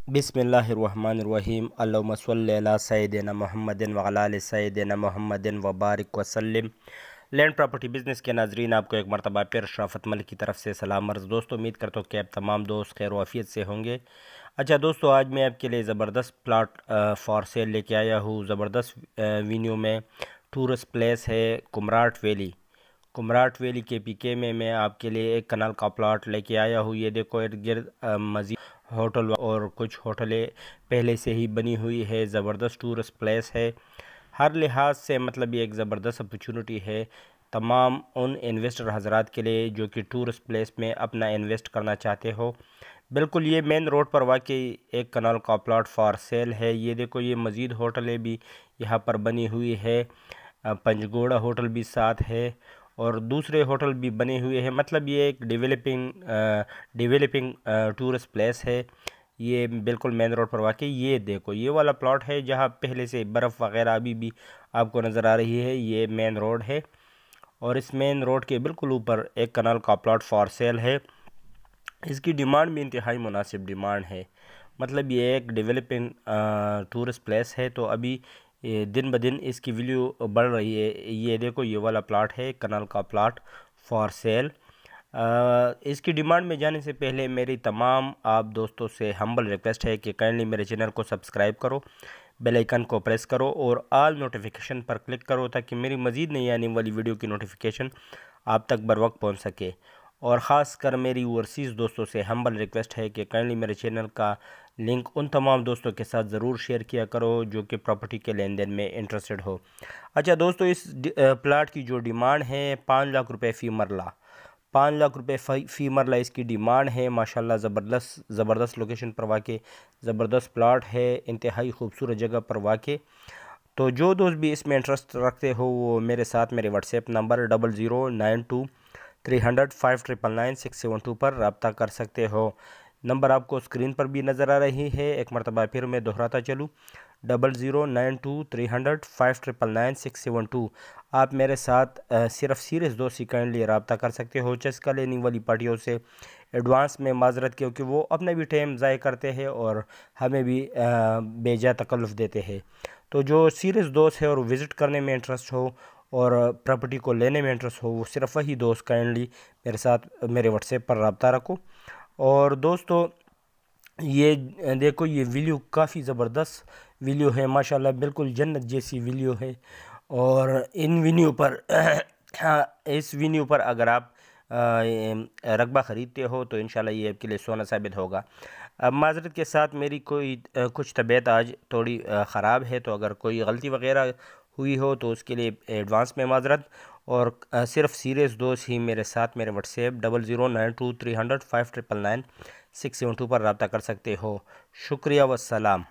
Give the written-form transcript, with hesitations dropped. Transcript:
बिस्मिल्लाहिर्रहमानिर्रहीम। अल्लाहुम्मा सल्लि अला सय्यिदिना मुहम्मदिन व अला आलि सय्यिदिना मुहम्मदिन व बारिक वसल्लिम। लैंड प्रॉपर्टी बिज़नेस के नाजरीन, आपको एक मरतबा फिर शराफत मलिक की तरफ से सलाम अर्ज़। दोस्तों, उम्मीद करता हूँ कि आप तमाम दोस्त खैर वाफियत से होंगे। अच्छा दोस्तों, आज मैं आपके लिए ज़बरदस्त प्लाट फॉर सेल लेके आया हूँ। ज़बरदस्त वीन्यू में टूरिस्ट प्लेस है कुमराट वैली के पीके में मैं आपके लिए एक कनाल का प्लाट लेके आया हूँ। ये देखो, इर्द गिर्द मज़ीद होटल और कुछ होटलें पहले से ही बनी हुई है। ज़बरदस्त टूरिस्ट प्लेस है हर लिहाज से, मतलब ये एक ज़बरदस्त अपॉर्चुनिटी है तमाम उन इन्वेस्टर हजरात के लिए जो कि टूरिस्ट प्लेस में अपना इन्वेस्ट करना चाहते हो। बिल्कुल ये मेन रोड पर वाकई एक कनाल का प्लाट फॉर सेल है। ये देखो, ये मज़ीद होटलें भी यहाँ पर बनी हुई है। पंजगोड़ा होटल भी साथ है और दूसरे होटल भी बने हुए हैं। मतलब ये एक डेवलपिंग टूरिस्ट प्लेस है। ये बिल्कुल मेन रोड पर वाकई ये देखो, ये वाला प्लॉट है जहाँ पहले से बर्फ़ वगैरह अभी भी आपको नज़र आ रही है। ये मेन रोड है और इस मेन रोड के बिल्कुल ऊपर एक कनाल का प्लॉट फॉर सेल है। इसकी डिमांड भी इंतहाई मुनासिब डिमांड है। मतलब ये एक डेवलपिंग टूरिस्ट प्लेस है, तो अभी दिन ब दिन इसकी वैल्यू बढ़ रही है। ये देखो, ये वाला प्लाट है कनाल का प्लाट फॉर सेल। इसकी डिमांड में जाने से पहले मेरी तमाम आप दोस्तों से हम्बल रिक्वेस्ट है कि काइंडली मेरे चैनल को सब्सक्राइब करो, बेल आइकन को प्रेस करो और ऑल नोटिफिकेशन पर क्लिक करो ताकि मेरी मज़ीद नई आने वाली वीडियो की नोटिफिकेशन आप तक बर वक्त पहुँच सके। और ख़ास कर मेरी ओवरसीज़ दोस्तों से हम्बल रिक्वेस्ट है कि काइंडली मेरे चैनल का लिंक उन तमाम दोस्तों के साथ ज़रूर शेयर किया करो जो कि प्रॉपर्टी के लेन देन में इंटरेस्टेड हो। अच्छा दोस्तों, इस प्लाट की जो डिमांड है 5 लाख रुपए फ़ी मरला, 5 लाख रुपए फ़ी मरला इसकी डिमांड है। माशाल्लाह ज़बरदस्त लोकेशन पर वाक़ई ज़बरदस्त प्लाट है, इंतहाई खूबसूरत जगह पर वाक़ई। तो जो दोस्त भी इसमें इंटरेस्ट रखते हो वो मेरे साथ मेरे व्हाट्सएप नंबर 0092 300 5999672 पर रब्ता कर सकते हो। नंबर आपको स्क्रीन पर भी नज़र आ रही है। एक मरतबा फिर मैं दोहराता चलूँ, 0092 300 5999672। आप मेरे साथ सिर्फ सीरियस दोस्त ही काइंडली रब्ता कर सकते हो। चस्का लेने वाली पार्टियों से एडवांस में माजरत, क्योंकि वो अपना भी टाइम ज़ाय करते हैं और हमें भी बेजा तकल्लुफ़ देते हैं। तो जो सीरियस दोस्त है और विज़िट करने में इंटरेस्ट हो और प्रॉपर्टी को लेने में इंटरेस्ट हो, वो सिर्फ वही दोस्त काइंडली मेरे साथ मेरे व्हाट्सएप पर रब्ता रखो। और दोस्तों, ये देखो, ये वीडियो काफ़ी ज़बरदस्त वीडियो है माशाल्लाह, बिल्कुल जन्नत जैसी वीडियो है। और इन वीडियो पर इस वीडियो पर अगर आप रकबा ख़रीदते हो तो इंशाल्लाह ये आपके लिए सोना साबित होगा। अब माज़रत के साथ मेरी कुछ तबीयत आज थोड़ी ख़राब है, तो अगर कोई गलती वगैरह हुई हो तो उसके लिए एडवांस में माज़रत। और सिर्फ सीरियस दोस्त ही मेरे साथ मेरे व्हाट्सएप 0092 300 5999672 पर रब्ता कर सकते हो। शुक्रिया वस्सलाम।